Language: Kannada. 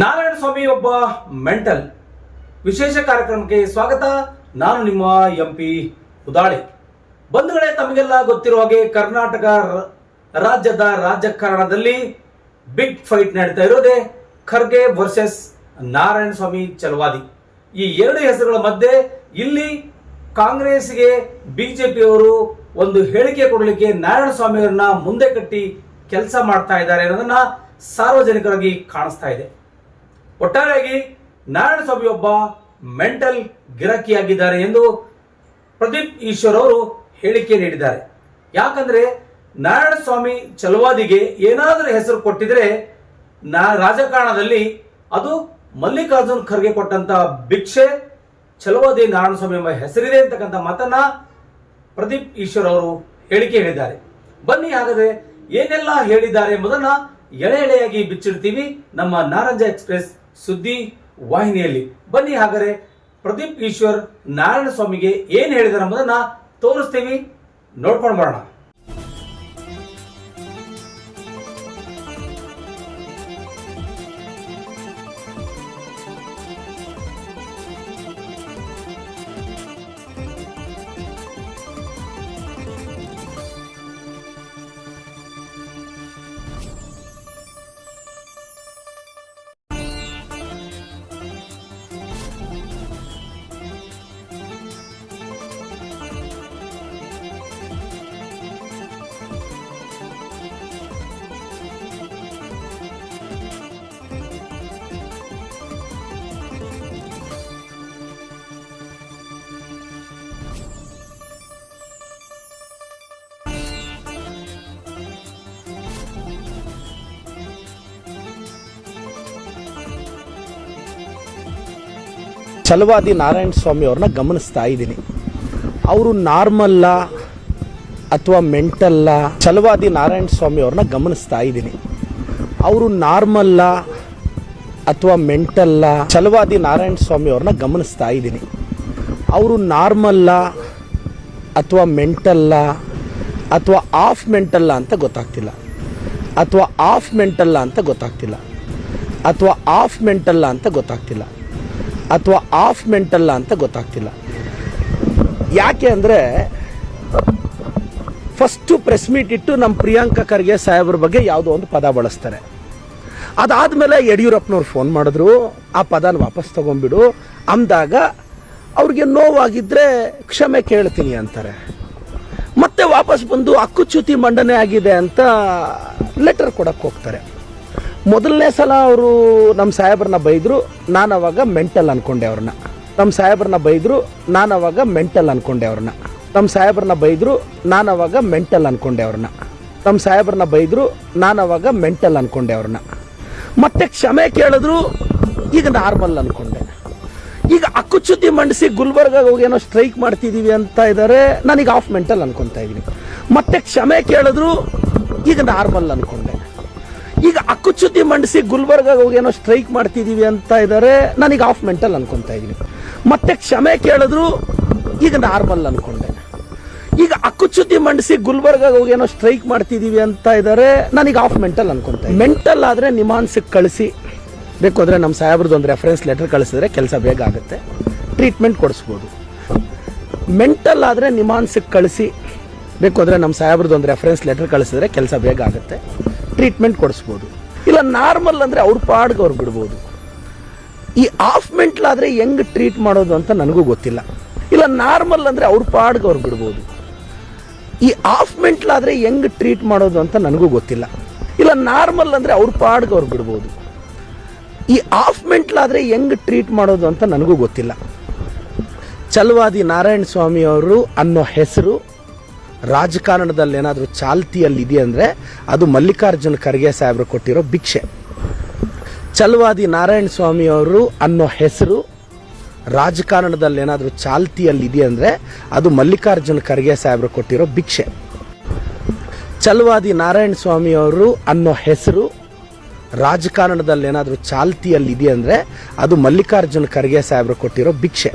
ನಾರಾಯಣ ಸ್ವಾಮಿ ಒಬ್ಬ ಮೆಂಟಲ್ ವಿಶೇಷ ಕಾರ್ಯಕ್ರಮಕ್ಕೆ ಸ್ವಾಗತ. ನಾನು ನಿಮ್ಮ ಎಂಪಿ ಉದಾಳಿ. ಬಂಧುಗಳೇ, ತಮಗೆಲ್ಲ ಗೊತ್ತಿರುವ ಹಾಗೆ ಕರ್ನಾಟಕ ರಾಜ್ಯದ ರಾಜಕಾರಣದಲ್ಲಿ ಬಿಗ್ ಫೈಟ್ ನಡೀತಾ ಇರೋದೇ ಖರ್ಗೆ ವರ್ಸಸ್ ನಾರಾಯಣ ಸ್ವಾಮಿ ಚಲವಾದಿ. ಈ ಎರಡು ಹೆಸರುಗಳ ಮಧ್ಯೆ ಇಲ್ಲಿ ಕಾಂಗ್ರೆಸ್ಗೆ ಬಿಜೆಪಿಯವರು ಒಂದು ಹೇಳಿಕೆ ಕೊಡಲಿಕ್ಕೆ ನಾರಾಯಣ ಸ್ವಾಮಿ ಅವರನ್ನ ಮುಂದೆ ಕಟ್ಟಿ ಕೆಲಸ ಮಾಡ್ತಾ ಇದ್ದಾರೆ ಅನ್ನೋದನ್ನ ಸಾರ್ವಜನಿಕರಾಗಿ ಕಾಣಿಸ್ತಾ ಇದೆ. ಒಟ್ಟಾರೆಯಾಗಿ ನಾರಾಯಣ ಸ್ವಾಮಿ ಒಬ್ಬ ಮೆಂಟಲ್ ಗಿರಾಕಿಯಾಗಿದ್ದಾರೆ ಎಂದು ಪ್ರದೀಪ್ ಈಶ್ವರ್ ಅವರು ಹೇಳಿಕೆ ನೀಡಿದ್ದಾರೆ. ಯಾಕಂದ್ರೆ ನಾರಾಯಣ ಸ್ವಾಮಿ ಚಲವಾದಿಗೆ ಏನಾದರೂ ಹೆಸರು ಕೊಟ್ಟಿದ್ರೆ ರಾಜಕಾರಣದಲ್ಲಿ ಅದು ಮಲ್ಲಿಕಾರ್ಜುನ್ ಖರ್ಗೆ ಕೊಟ್ಟಂತ ಭಿಕ್ಷೆ ಚಲವಾದಿ ನಾರಾಯಣ ಸ್ವಾಮಿ ಎಂಬ ಹೆಸರಿದೆ ಅಂತಕ್ಕಂಥ ಮಾತನ್ನ ಪ್ರದೀಪ್ ಈಶ್ವರ್ ಅವರು ಹೇಳಿಕೆ ಹೇಳಿದ್ದಾರೆ. ಬನ್ನಿ ಹಾಗಾದ್ರೆ ಏನೆಲ್ಲ ಹೇಳಿದ್ದಾರೆ ಎಂಬುದನ್ನ ಎಳೆ ಎಳೆಯಾಗಿ ಬಿಚ್ಚಿಡ್ತೀವಿ ನಮ್ಮ ನಾರಂಜ ಎಕ್ಸ್ಪ್ರೆಸ್ ಸುದ್ದಿ ವಾಹಿನಿಯಲ್ಲಿ. ಬನ್ನಿ ಹಾಗಾದ್ರೆ ಪ್ರದೀಪ್ ಈಶ್ವರ್ ನಾರಾಯಣ ಸ್ವಾಮಿಗೆ ಏನ್ ಹೇಳಿದಾರೆ ಎಂಬುದನ್ನ ತೋರಿಸ್ತೀವಿ, ನೋಡ್ಕೊಂಡು ಬರೋಣ. ಚಲವಾದಿ ನಾರಾಯಣ ಸ್ವಾಮಿ ಅವ್ರನ್ನ ಗಮನಿಸ್ತಾ ಇದ್ದೀನಿ. ಅವರು ನಾರ್ಮಲ್ಲ ಅಥವಾ ಮೆಂಟಲ್ಲ? ಚಲವಾದಿ ನಾರಾಯಣ ಸ್ವಾಮಿ ಅವ್ರನ್ನ ಗಮನಿಸ್ತಾ ಇದ್ದೀನಿ. ಅವರು ನಾರ್ಮಲ್ಲ ಅಥವಾ ಮೆಂಟಲ್ಲ? ಚಲವಾದಿ ನಾರಾಯಣ ಸ್ವಾಮಿ ಅವ್ರನ್ನ ಗಮನಿಸ್ತಾ ಇದ್ದೀನಿ. ಅವರು ನಾರ್ಮಲ್ಲ ಅಥವಾ ಮೆಂಟಲ್ಲ ಅಥವಾ ಆಫ್ ಮೆಂಟಲ್ಲ ಅಂತ ಗೊತ್ತಾಗ್ತಿಲ್ಲ, ಅಥವಾ ಆಫ್ ಮೆಂಟಲ್ಲ ಅಂತ ಗೊತ್ತಾಗ್ತಿಲ್ಲ, ಅಥವಾ ಆಫ್ ಮೆಂಟಲ್ಲ ಅಂತ ಗೊತ್ತಾಗ್ತಿಲ್ಲ, ಅಥವಾ ಆಫ್ ಮೆಂಟಲ್ಲ ಅಂತ ಗೊತ್ತಾಗ್ತಿಲ್ಲ. ಯಾಕೆ ಅಂದರೆ ಫಸ್ಟು ಪ್ರೆಸ್ ಮೀಟ್ ಇಟ್ಟು ನಮ್ಮ ಪ್ರಿಯಾಂಕಾ ಖರ್ಗೆ ಸಾಹೇಬ್ರ ಬಗ್ಗೆ ಯಾವುದೋ ಒಂದು ಪದ ಬಳಸ್ತಾರೆ. ಅದಾದಮೇಲೆ ಯಡಿಯೂರಪ್ಪನವ್ರು ಫೋನ್ ಮಾಡಿದ್ರು, ಆ ಪದನ ವಾಪಸ್ ತಗೊಂಡ್ಬಿಡು ಅಂದಾಗ ಅವ್ರಿಗೆ ನೋವಾಗಿದ್ದರೆ ಕ್ಷಮೆ ಕೇಳ್ತೀನಿ ಅಂತಾರೆ. ಮತ್ತೆ ವಾಪಸ್ ಬಂದು ಹಕ್ಕುಚ್ಯುತಿ ಮಂಡನೆ ಆಗಿದೆ ಅಂತ ಲೆಟರ್ ಕೊಡಕ್ಕೆ ಹೋಗ್ತಾರೆ. ಮೊದಲನೇ ಸಲ ಅವರು ನಮ್ಮ ಸಾಹೇಬ್ರನ್ನ ಬೈದರು, ನಾನು ಅವಾಗ ಮೆಂಟಲ್ ಅನ್ಕೊಂಡೆ ಅವ್ರನ್ನ. ನಮ್ಮ ಸಾಹೇಬ್ರನ್ನ ಬೈದರು, ನಾನು ಅವಾಗ ಮೆಂಟಲ್ ಅನ್ಕೊಂಡೆ ಅವ್ರನ್ನ. ನಮ್ಮ ಸಾಹೇಬ್ರನ್ನ ಬೈದರು, ನಾನು ಅವಾಗ ಮೆಂಟಲ್ ಅನ್ಕೊಂಡೆ ಅವ್ರನ್ನ. ನಮ್ಮ ಸಾಹೇಬ್ರನ್ನ ಬೈದರು, ನಾನು ಅವಾಗ ಮೆಂಟಲ್ ಅನ್ಕೊಂಡೆ ಅವ್ರನ್ನ. ಮತ್ತೆ ಕ್ಷಮೆ ಕೇಳಿದ್ರು, ಈಗ ನಾರ್ಮಲ್ ಅನ್ಕೊಂಡೆ. ಈಗ ಹಕ್ಕುಚ್ಯುತಿ ಮಂಡಿಸಿ ಗುಲ್ಬರ್ಗಾಗ ಹೋಗಿ ಏನೋ ಸ್ಟ್ರೈಕ್ ಮಾಡ್ತಿದ್ದೀವಿ ಅಂತ ಇದ್ದಾರೆ, ನಾನೀಗ ಆಫ್ ಮೆಂಟಲ್ ಅನ್ಕೊತಾ ಇದ್ದೀನಿ. ಮತ್ತೆ ಕ್ಷಮೆ ಕೇಳಿದ್ರು, ಈಗ ನಾರ್ಮಲ್ ಅನ್ಕೊಂಡೆ. ಈಗ ಹಕ್ಕುಚ್ಯುತಿ ಮಂಡಿಸಿ ಗುಲ್ಬರ್ಗಾಗ ಹೋಗಿ ಏನೋ ಸ್ಟ್ರೈಕ್ ಮಾಡ್ತಿದ್ದೀವಿ ಅಂತ ಇದ್ದಾರೆ, ನಾನೀಗ ಆಫ್ ಮೆಂಟಲ್ ಅನ್ಕೊತಾ ಇದ್ದೀನಿ. ಮತ್ತೆ ಕ್ಷಮೆ ಕೇಳಿದ್ರು, ಈಗ ನಾರ್ಮಲ್ ಅನ್ಕೊಂಡೆ. ಈಗ ಹಕ್ಕುಚ್ಯುತಿ ಮಂಡಿಸಿ ಗುಲ್ಬರ್ಗಾಗ ಹೋಗಿ ಏನೋ ಸ್ಟ್ರೈಕ್ ಮಾಡ್ತಿದ್ದೀವಿ ಅಂತ ಇದ್ದಾರೆ, ನಾನೀಗ ಆಫ್ ಮೆಂಟಲ್ ಅನ್ಕೊತಾ ಇದ್ದೀನಿ. ಮೆಂಟಲ್ ಆದರೆ ನಿಮಾನ್ಸಿಗೆ ಕಳಿಸಿ, ಬೇಕು ಅಂದರೆ ನಮ್ಮ ಸಾಹೇಬ್ರದ್ದು ಒಂದು ರೆಫರೆನ್ಸ್ ಲೆಟರ್ ಕಳಿಸಿದ್ರೆ ಕೆಲಸ ಬೇಗ ಆಗುತ್ತೆ, ಟ್ರೀಟ್ಮೆಂಟ್ ಕೊಡಿಸ್ಬೋದು. ಮೆಂಟಲ್ ಆದರೆ ನಿಮಾನ್ಸಿಗೆ ಕಳಿಸಿ, ಬೇಕು ಅಂದರೆ ನಮ್ಮ ಸಾಹೇಬ್ರದ್ದು ಒಂದು ರೆಫರೆನ್ಸ್ ಲೆಟರ್ ಕಳಿಸಿದ್ರೆ ಕೆಲಸ ಬೇಗ ಆಗುತ್ತೆ, ಟ್ರೀಟ್ಮೆಂಟ್ ಕೊಡಿಸ್ಬೋದು. ಇಲ್ಲ ನಾರ್ಮಲ್ ಅಂದರೆ ಅವ್ರ ಪಾಡ್ಗೆ ಅವ್ರು ಬಿಡ್ಬೋದು. ಈ ಆಫ್ ಮೆಂಟಲ್ ಆದರೆ ಹೆಂಗೆ ಟ್ರೀಟ್ ಮಾಡೋದು ಅಂತ ನನಗೂ ಗೊತ್ತಿಲ್ಲ. ಇಲ್ಲ ನಾರ್ಮಲ್ ಅಂದರೆ ಅವ್ರ ಪಾಡ್ಗೆ ಅವ್ರು ಬಿಡ್ಬೋದು. ಈ ಆಫ್ ಮೆಂಟಲ್ ಆದರೆ ಹೆಂಗೆ ಟ್ರೀಟ್ ಮಾಡೋದು ಅಂತ ನನಗೂ ಗೊತ್ತಿಲ್ಲ. ಇಲ್ಲ ನಾರ್ಮಲ್ ಅಂದರೆ ಅವ್ರ ಪಾಡ್ಗೆ ಅವ್ರು ಬಿಡ್ಬೋದು. ಈ ಆಫ್ ಮೆಂಟಲ್ ಆದರೆ ಹೆಂಗೆ ಟ್ರೀಟ್ ಮಾಡೋದು ಅಂತ ನನಗೂ ಗೊತ್ತಿಲ್ಲ. ಚಲವಾದಿ ನಾರಾಯಣ ಸ್ವಾಮಿ ಅವರು ಅನ್ನೋ ಹೆಸರು ರಾಜಕಾರಣದಲ್ಲಿ ಏನಾದರೂ ಚಾಲ್ತಿಯಲ್ಲಿ ಇದೆ ಅಂದರೆ ಅದು ಮಲ್ಲಿಕಾರ್ಜುನ್ ಖರ್ಗೆ ಸಾಹೇಬರು ಕೊಟ್ಟಿರೋ ಭಿಕ್ಷೆ. ಚಲವಾದಿ ನಾರಾಯಣ ಸ್ವಾಮಿ ಅವರು ಅನ್ನೋ ಹೆಸರು ರಾಜಕಾರಣದಲ್ಲಿ ಏನಾದರೂ ಚಾಲ್ತಿಯಲ್ಲಿ ಇದೆ ಅಂದರೆ ಅದು ಮಲ್ಲಿಕಾರ್ಜುನ್ ಖರ್ಗೆ ಸಾಹೇಬರು ಕೊಟ್ಟಿರೋ ಭಿಕ್ಷೆ. ಚಲವಾದಿ ನಾರಾಯಣ ಸ್ವಾಮಿ ಅವರು ಅನ್ನೋ ಹೆಸರು ರಾಜಕಾರಣದಲ್ಲಿ ಏನಾದರೂ ಚಾಲ್ತಿಯಲ್ಲಿ ಇದೆ ಅಂದರೆ ಅದು ಮಲ್ಲಿಕಾರ್ಜುನ್ ಖರ್ಗೆ ಸಾಹೇಬರು ಕೊಟ್ಟಿರೋ ಭಿಕ್ಷೆ.